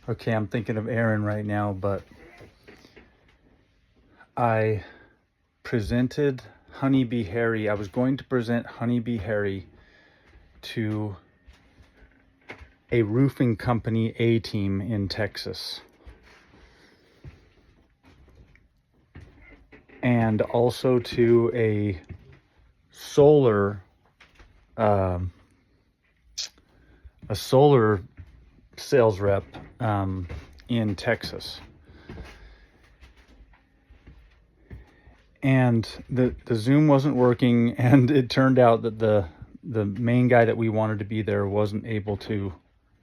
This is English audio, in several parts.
Okay, I'm thinking of Aaron right now, but I presented Honeybee Harry. I was going to present Honeybee Harry to a roofing company A team in Texas. And also to solar um, a solar sales rep in Texas. And the Zoom wasn't working, and it turned out that the main guy that we wanted to be there wasn't able to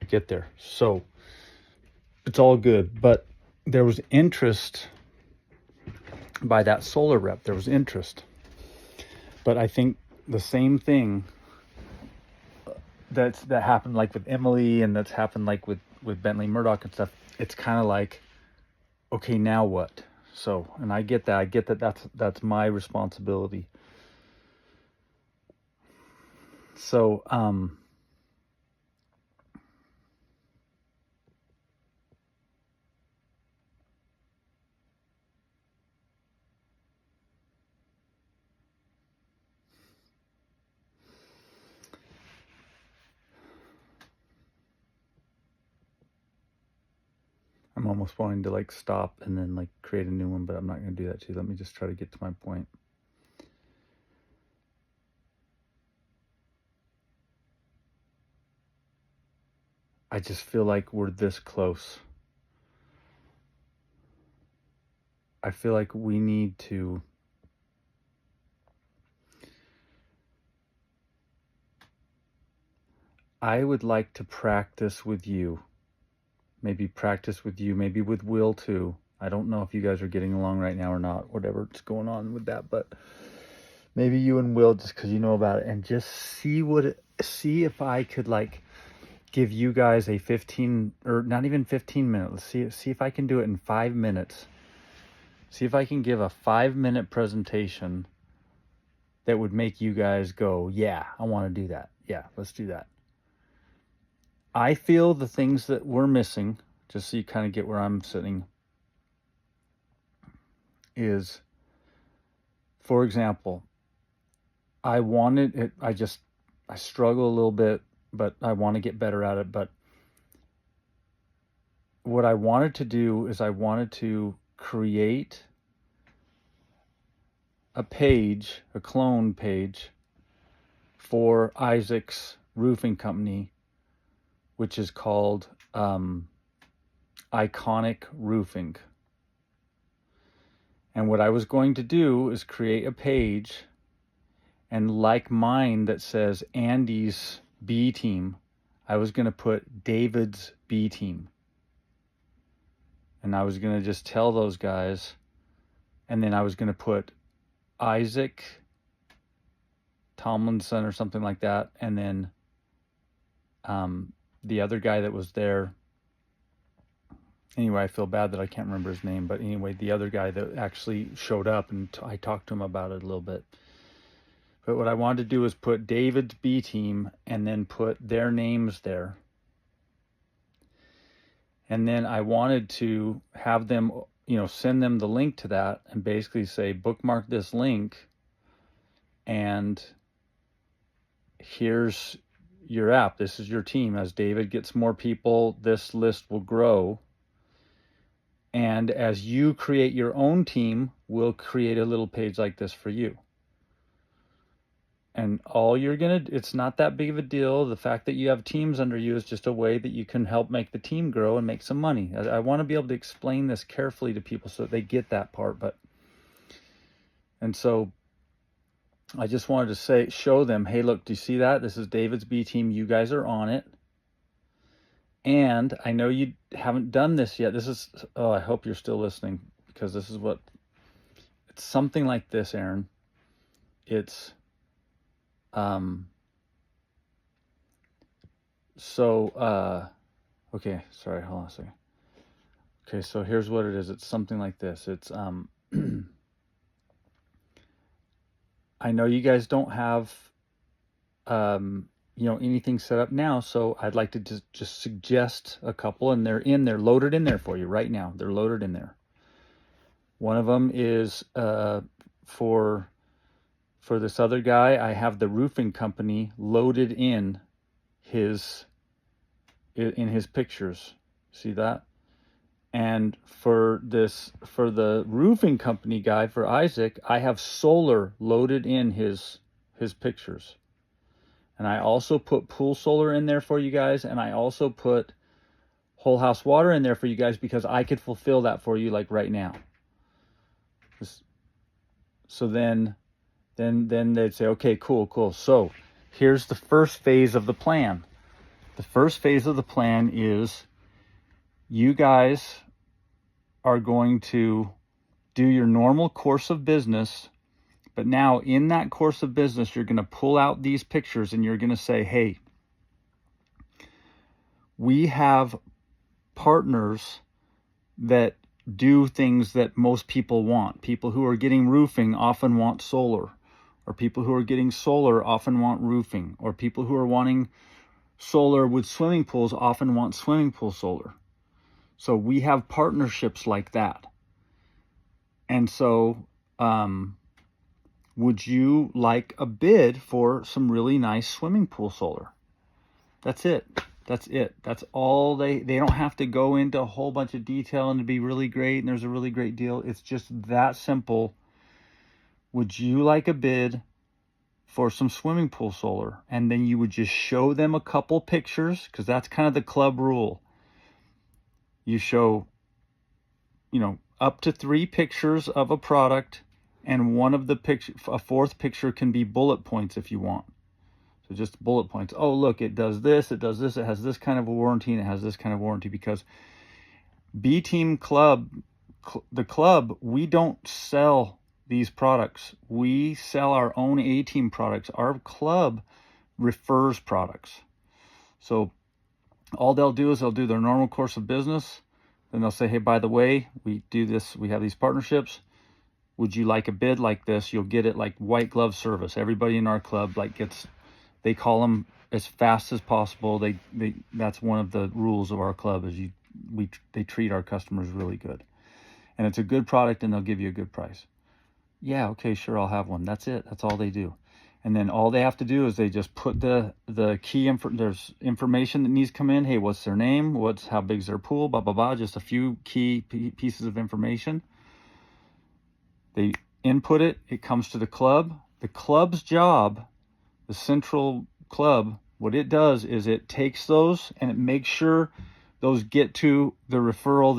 get there. So it's all good, but there was interest by that solar rep. There was interest. But I think the same thing that happened like with Emily, and that's happened like with Bentley Murdoch and stuff. It's kind of like, okay, now what? So, and I get that that's my responsibility. So I'm almost wanting to like stop and then like create a new one, but I'm not going to do that too. Let me just try to get to my point. I just feel like we're this close. I feel like we need to I would like to practice with you. Maybe practice with you, maybe with Will too. I don't know if you guys are getting along right now or not, whatever's going on with that, but maybe you and Will, just because you know about it, and just see if I could like give you guys a 15 or not even 15 minutes. See if I can do it in 5 minutes. See if I can give a 5-minute presentation that would make you guys go, yeah, I want to do that. Yeah, let's do that. I feel the things that we're missing, just so you kind of get where I'm sitting, is, for example, I wanted it, I struggle a little bit, but I want to get better at it. But what I wanted to do is I wanted to create a page, a clone page for Isaac's roofing company, which is called Iconic Roofing. And what I was going to do is create a page, and like mine that says Andy's B team, I was going to put David's B team. And I was going to just tell those guys, and then I was going to put Isaac Tomlinson or something like that, and then the other guy that was there, anyway, I feel bad that I can't remember his name, but anyway, the other guy that actually showed up, and I talked to him about it a little bit. But what I wanted to do is put David's B team and then put their names there. And then I wanted to have them, send them the link to that and basically say, bookmark this link, and here's your app. This is your team. As David gets more people, this list will grow. And as you create your own team, we'll create a little page like this for you. And all you're going to, it's not that big of a deal. The fact that you have teams under you is just a way that you can help make the team grow and make some money. I want to be able to explain this carefully to people so that they get that part. And so I just wanted to show them, hey, look, do you see that? This is David's B team. You guys are on it. And I know you haven't done this yet. I hope you're still listening, because it's something like this, Aaron. It's, okay, sorry, hold on a second. Okay, so here's what it is. It's something like this. It's, I know you guys don't have, anything set up now. So I'd like to just suggest a couple, and they're loaded in there for you right now. They're loaded in there. One of them is for this other guy. I have the roofing company loaded in his pictures. See that? And for the roofing company guy, for Isaac, I have solar loaded in his pictures. And I also put pool solar in there for you guys, and I also put whole house water in there for you guys, because I could fulfill that for you like right now. So then they'd say, okay, cool. So here's the first phase of the plan. The first phase of the plan is you guys are going to do your normal course of business, but now in that course of business, you're going to pull out these pictures and you're going to say, hey, we have partners that do things that most people want. People who are getting roofing often want solar, or people who are getting solar often want roofing, or people who are wanting solar with swimming pools often want swimming pool solar. So we have partnerships like that. And so would you like a bid for some really nice swimming pool solar? That's it. That's all. They don't have to go into a whole bunch of detail and to be really great and there's a really great deal. It's just that simple. Would you like a bid for some swimming pool solar? And then you would just show them a couple pictures, because that's kind of the club rule. You show, up to 3 pictures of a product, and one of the a fourth picture can be bullet points if you want. So just bullet points. Oh, look, it does this, it has this kind of a warranty, and it has this kind of warranty. Because B Team Club, the club, we don't sell these products. We sell our own A Team products. Our club refers products. So all they'll do is they'll do their normal course of business. Then they'll say, hey, by the way, we do this, we have these partnerships. Would you like a bid like this? You'll get it like white glove service. Everybody in our club they call them as fast as possible. That's one of the rules of our club, is they treat our customers really good. And it's a good product, and they'll give you a good price. Yeah, okay, sure, I'll have one. That's it. That's all they do. And then all they have to do is they just put the key there's information that needs to come in. Hey, what's their name? How big's their pool? Blah, blah, blah. Just a few key pieces of information. They input it. It comes to the club. The club's job, the central club, what it does is it takes those and it makes sure those get to the referral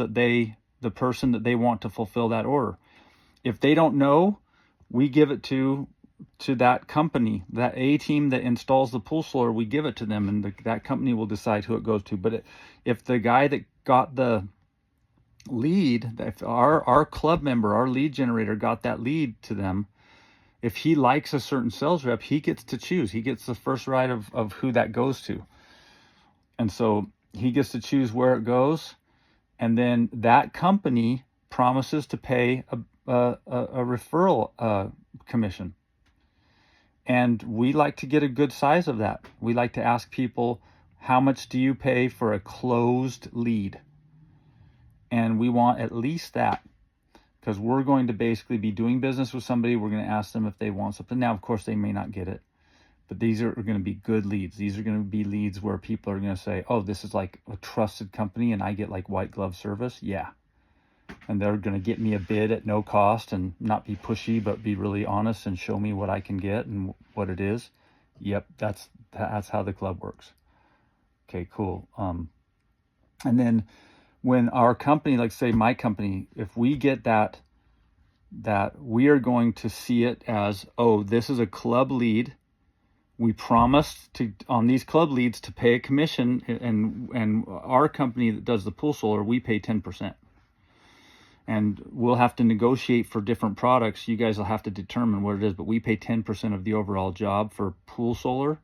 the person that they want to fulfill that order. If they don't know, we give it to that company, that A Team that installs the pool solar. We give it to them, and that company will decide who it goes to. But if the guy that got the lead, if our club member, our lead generator, got that lead to them, if he likes a certain sales rep, he gets to choose. He gets the first right of who that goes to. And so he gets to choose where it goes. And then that company promises to pay a referral commission. And we like to get a good size of that. We like to ask people, how much do you pay for a closed lead? And we want at least that, because we're going to basically be doing business with somebody. We're going to ask them if they want something. Now, of course, they may not get it, but these are going to be good leads. These are going to be leads where people are going to say, oh, this is like a trusted company and I get like white glove service. Yeah. And they're going to get me a bid at no cost and not be pushy, but be really honest and show me what I can get and what it is. Yep, that's how the club works. Okay, cool. And then when our company, like say my company, if we get that we are going to see it as, oh, this is a club lead. We promised on these club leads to pay a commission, and our company that does the pool solar, we pay 10%. And we'll have to negotiate for different products. You guys will have to determine what it is, but we pay 10% of the overall job for pool solar.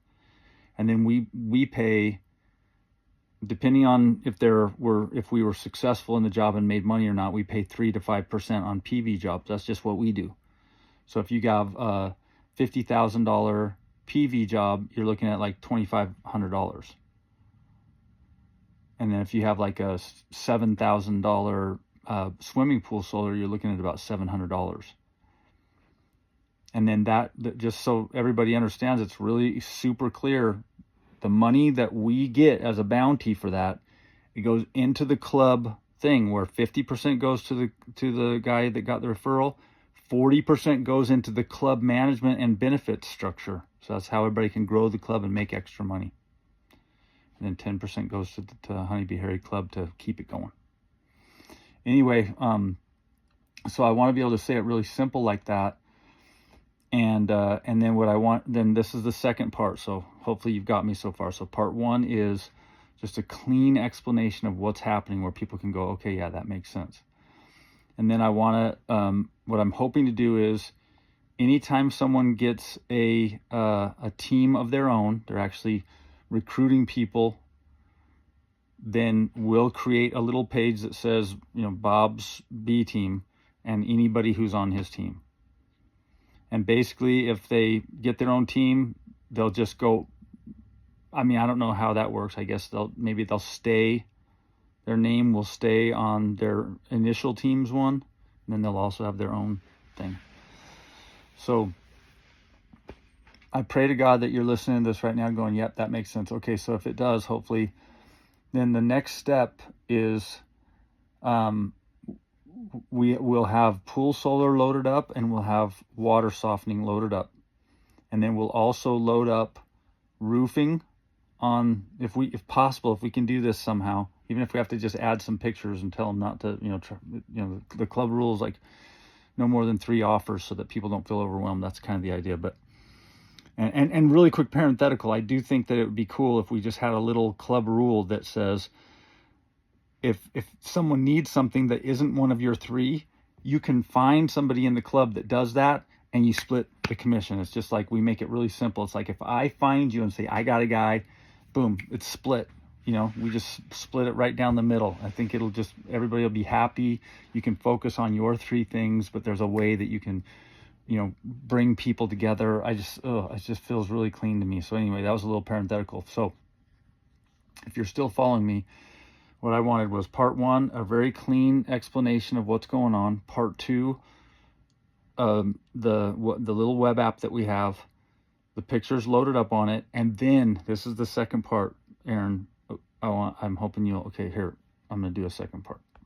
And then we pay, depending on if we were successful in the job and made money or not, we pay 3 to 5% on PV jobs. That's just what we do. So if you have a $50,000 PV job, you're looking at like $2,500. And then if you have like a $7,000 swimming pool solar, you're looking at about $700. And then that, just so everybody understands, it's really super clear. The money that we get as a bounty for that, it goes into the club thing, where 50% goes to the guy that got the referral, 40% goes into the club management and benefits structure. So that's how everybody can grow the club and make extra money. And then 10% goes to the Honeybee Harry Club to keep it going. Anyway, so I want to be able to say it really simple like that. And then what I want, then this is the second part. So hopefully you've got me so far. So part one is just a clean explanation of what's happening, where people can go, okay, yeah, that makes sense. And then I want to, what I'm hoping to do is, anytime someone gets a team of their own, they're actually recruiting people, then we'll create a little page that says, Bob's B team and anybody who's on his team. And basically, if they get their own team, they'll just go, I don't know how that works. I guess maybe they'll stay, their name will stay on their initial team's one, and then they'll also have their own thing. So I pray to God that you're listening to this right now going, yep, that makes sense. Okay, so if it does, hopefully, then the next step is we'll have pool solar loaded up, and we'll have water softening loaded up. And then we'll also load up roofing on, if possible, if we can do this somehow, even if we have to just add some pictures and tell them not to, the club rules, like no more than 3 offers so that people don't feel overwhelmed. That's kind of the idea. But and really quick parenthetical, I do think that it would be cool if we just had a little club rule that says, if someone needs something that isn't one of your 3, you can find somebody in the club that does that, and you split the commission. It's just like, we make it really simple. It's like, if I find you and say, I got a guy, boom, it's split. We just split it right down the middle. I think everybody will be happy. You can focus on your 3 things, but there's a way that you can, bring people together. It just feels really clean to me. So anyway, that was a little parenthetical. So if you're still following me, what I wanted was part 1, a very clean explanation of what's going on. Part 2, the little web app that we have, the pictures loaded up on it. And then this is the second part, Aaron. I'm hoping okay, here, I'm going to do a second part.